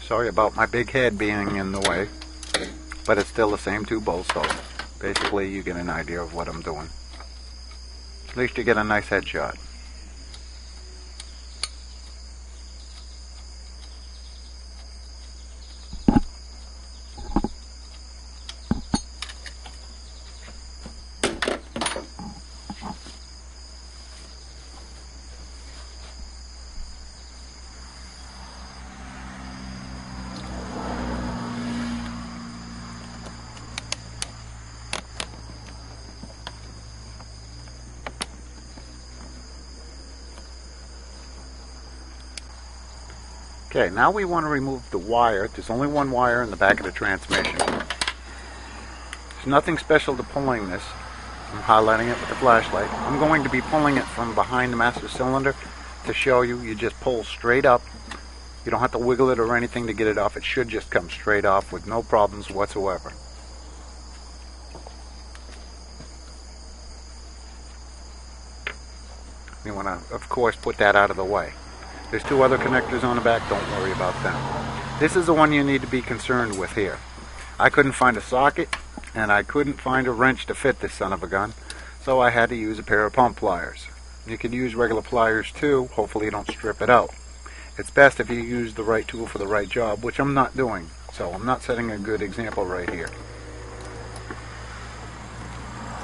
Sorry about my big head being in the way, but it's still the same two bolts, so basically you get an idea of what I'm doing. At least you get a nice headshot. Okay, now we want to remove the wire. There's only one wire in the back of the transmission. There's nothing special to pulling this. I'm highlighting it with the flashlight. I'm going to be pulling it from behind the master cylinder to show you. You just pull straight up. You don't have to wiggle it or anything to get it off. It should just come straight off with no problems whatsoever. You want to, of course, put that out of the way. There's two other connectors on the back, don't worry about them. This is the one you need to be concerned with here. I couldn't find a socket, and I couldn't find a wrench to fit this son of a gun, so I had to use a pair of pump pliers. You could use regular pliers too, hopefully you don't strip it out. It's best if you use the right tool for the right job, which I'm not doing, so I'm not setting a good example right here.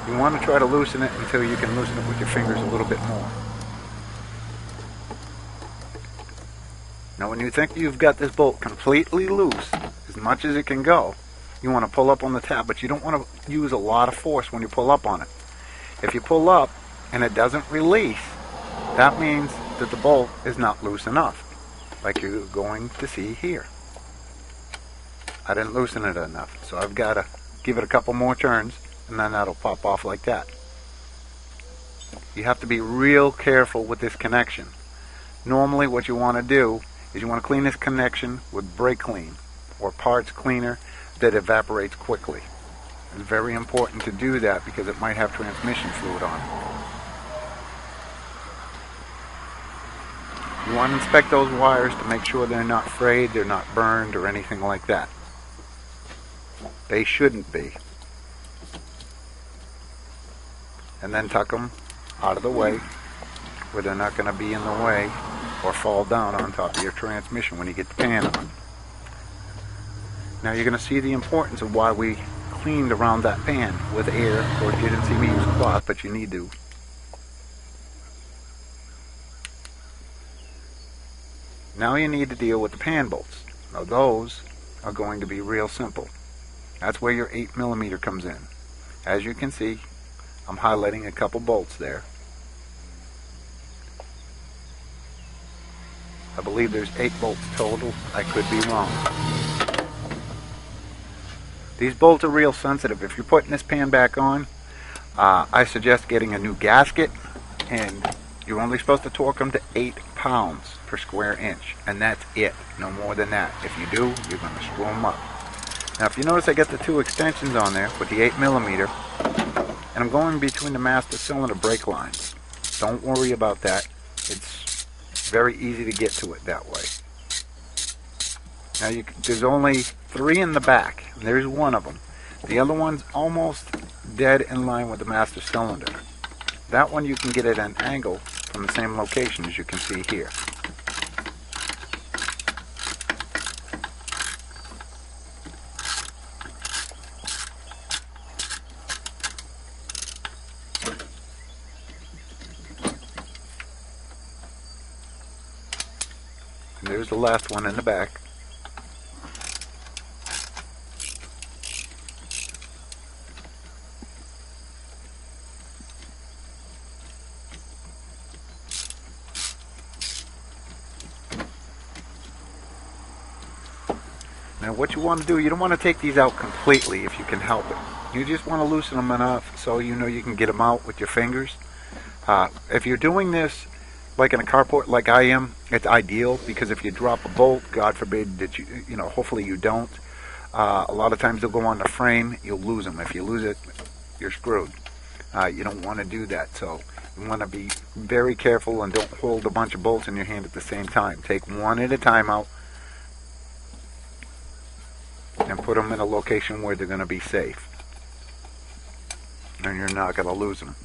You want to try to loosen it until you can loosen it with your fingers a little bit more. Now when you think you've got this bolt completely loose, as much as it can go, you want to pull up on the tab, but you don't want to use a lot of force when you pull up on it. If you pull up and it doesn't release, that means that the bolt is not loose enough, like you're going to see here. I didn't loosen it enough, so I've got to give it a couple more turns, and then that'll pop off like that. You have to be real careful with this connection. Normally what you want to do is you want to clean this connection with brake clean or parts cleaner that evaporates quickly. It's very important to do that because it might have transmission fluid on it. You want to inspect those wires to make sure they're not frayed, they're not burned or anything like that. They shouldn't be. And then tuck them out of the way where they're not going to be in the way or fall down on top of your transmission when you get the pan on. Now you're going to see the importance of why we cleaned around that pan with air. Of course you didn't see me use cloth, but you need to. Now you need to deal with the pan bolts. Now those are going to be real simple. That's where your 8mm comes in. As you can see, I'm highlighting a couple bolts there. I believe there's 8 bolts total. I could be wrong. These bolts are real sensitive. If you're putting this pan back on, I suggest getting a new gasket, and you're only supposed to torque them to 8 pounds per square inch, and that's it. No more than that. If you do, you're going to screw them up. Now if you notice, I got the 2 extensions on there with the 8mm, and I'm going between the master cylinder brake lines. Don't worry about that. It's very easy to get to it that way. Now there's only 3 in the back. There's one of them. The other one's almost dead in line with the master cylinder. That one you can get at an angle from the same location as you can see here. And there's the last one in the back. Now what you want to do, you don't want to take these out completely if you can help it. You just want to loosen them enough so you know you can get them out with your fingers. If you're doing this like in a carport like I am, it's ideal because if you drop a bolt, God forbid that you know, hopefully you don't. A lot of times they'll go on the frame, you'll lose them. If you lose it, you're screwed. You don't want to do that, so you want to be very careful and don't hold a bunch of bolts in your hand at the same time. Take one at a time out. and put them in a location where they're going to be safe. And you're not going to lose them.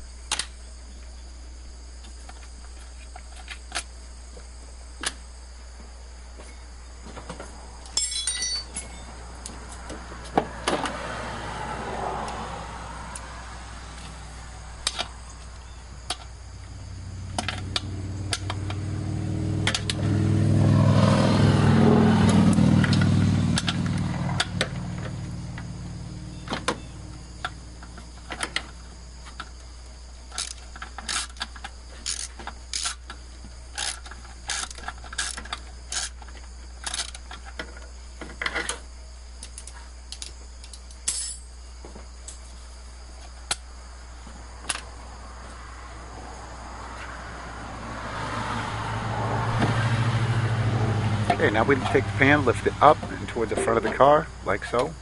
Okay, now we take the pan, lift it up and towards the front of the car, like so. And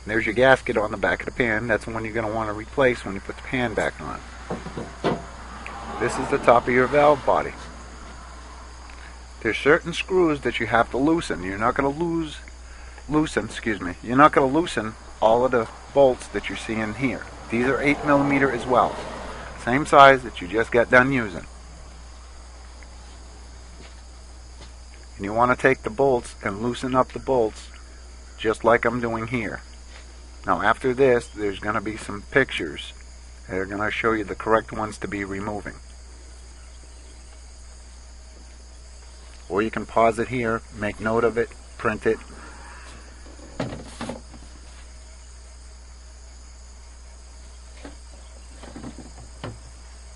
there's your gasket on the back of the pan. That's the one you're going to want to replace when you put the pan back on. This is the top of your valve body. There's certain screws that you have to loosen. You're not going to You're not going to loosen all of the bolts that you're seeing here. These are 8mm as well. Same size that you just got done using. And you want to take the bolts and loosen up the bolts just like I'm doing here. Now after this, there's going to be some pictures that are going to show you the correct ones to be removing. Or you can pause it here, make note of it, print it.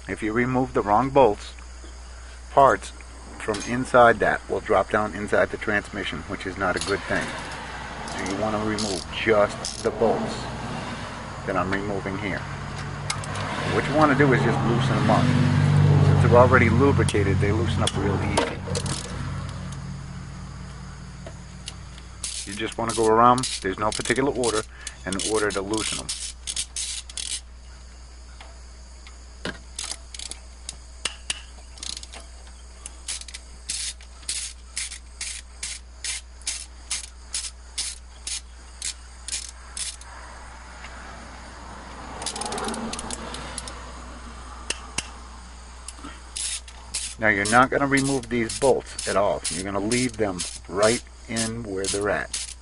If you remove the wrong bolts, parts from inside that will drop down inside the transmission, which is not a good thing. So you want to remove just the bolts that I'm removing here. What you want to do is just loosen them up. Since they're already lubricated, they loosen up real easy. You just want to go around, there's no particular order, in order to loosen them. Now you're not going to remove these bolts at all. You're going to leave them right in where they're at.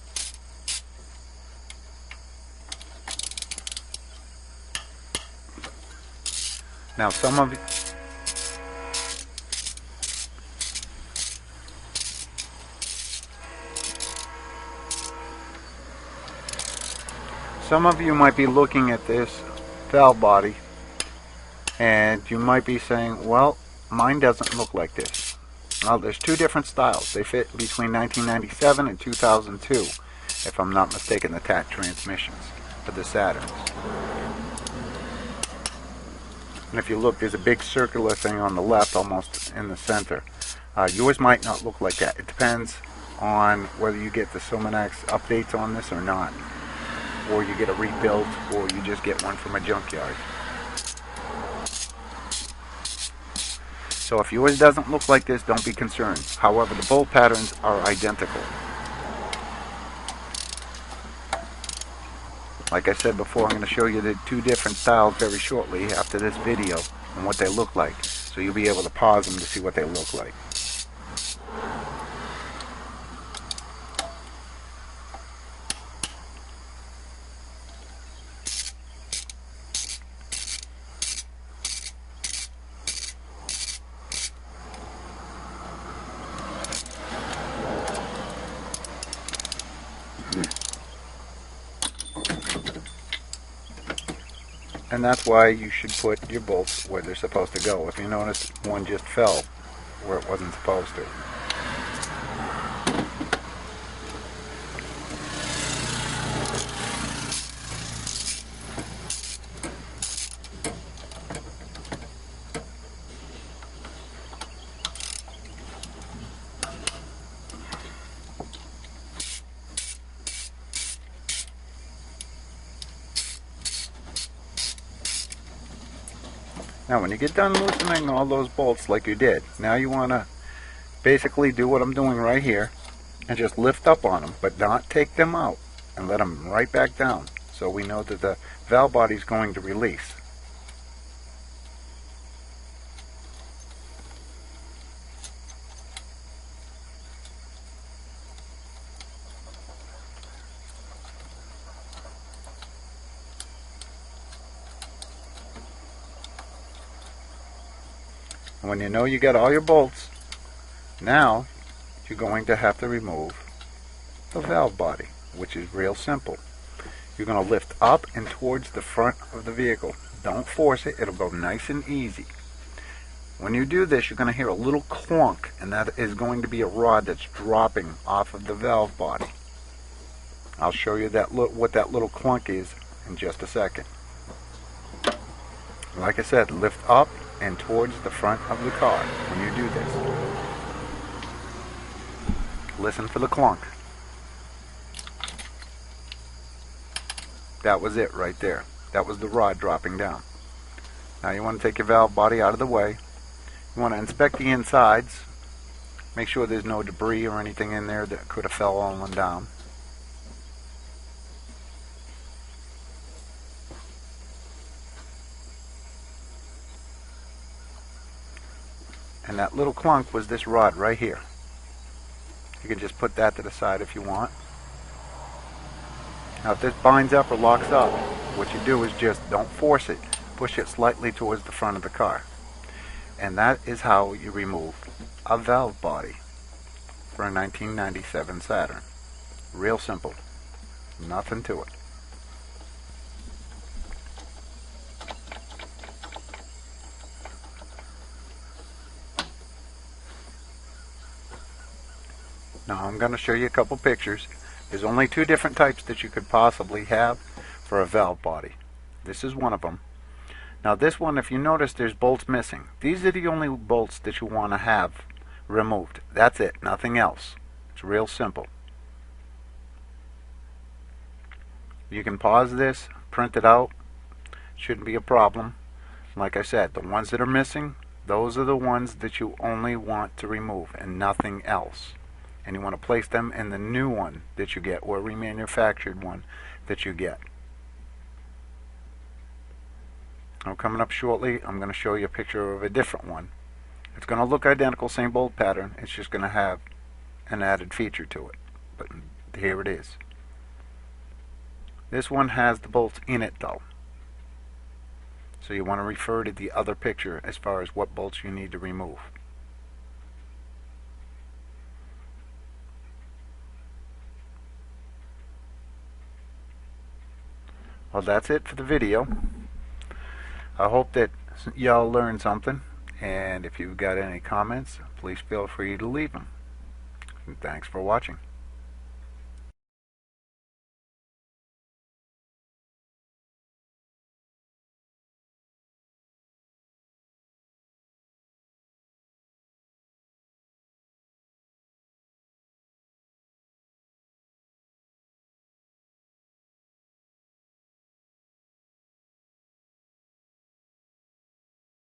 Now some of you might be looking at this valve body and you might be saying, well, mine doesn't look like this. Well, there's two different styles. They fit between 1997 and 2002, if I'm not mistaken, the TAAT transmissions for the Saturns. And if you look, there's a big circular thing on the left, almost in the center. Yours might not look like that. It depends on whether you get the Somanex updates on this or not, or you get a rebuilt, or you just get one from a junkyard. So if yours doesn't look like this, don't be concerned. However, the bolt patterns are identical. Like I said before, I'm going to show you the two different styles very shortly after this video and what they look like. So you'll be able to pause them to see what they look like. And that's why you should put your bolts where they're supposed to go. If you notice, one just fell where it wasn't supposed to. Now when you get done loosening all those bolts like you did, now you want to basically do what I'm doing right here. and just lift up on them, but not take them out, and let them right back down, so we know that the valve body is going to release. And when you know you got all your bolts, now you're going to have to remove the valve body, which is real simple. You're going to lift up and towards the front of the vehicle. Don't force it, it'll go nice and easy. When you do this, you're going to hear a little clunk, and that is going to be a rod that's dropping off of the valve body. I'll show you what that little clunk is in just a second. Like I said, lift up and towards the front of the car when you do this. Listen for the clunk. That was it right there. That was the rod dropping down. Now you want to take your valve body out of the way. You want to inspect the insides. Make sure there's no debris or anything in there that could have fallen down. And that little clunk was this rod right here. You can just put that to the side if you want. Now if this binds up or locks up, what you do is just don't force it. Push it slightly towards the front of the car. And that is how you remove a valve body for a 1997 Saturn. Real simple. Nothing to it. Now I'm going to show you a couple pictures. There's only two different types that you could possibly have for a valve body. This is one of them. Now this one, if you notice, there's bolts missing. These are the only bolts that you want to have removed. That's it, nothing else. It's real simple. You can pause this, print it out. Shouldn't be a problem. Like I said, the ones that are missing, those are the ones that you only want to remove and nothing else. And you want to place them in the new one that you get, or remanufactured one that you get. Now coming up shortly, I'm going to show you a picture of a different one. It's going to look identical, same bolt pattern. It's just going to have an added feature to it. But here it is. This one has the bolts in it though. So you want to refer to the other picture as far as what bolts you need to remove. Well, that's it for the video. I hope that y'all learned something, and if you've got any comments, please feel free to leave them. And thanks for watching.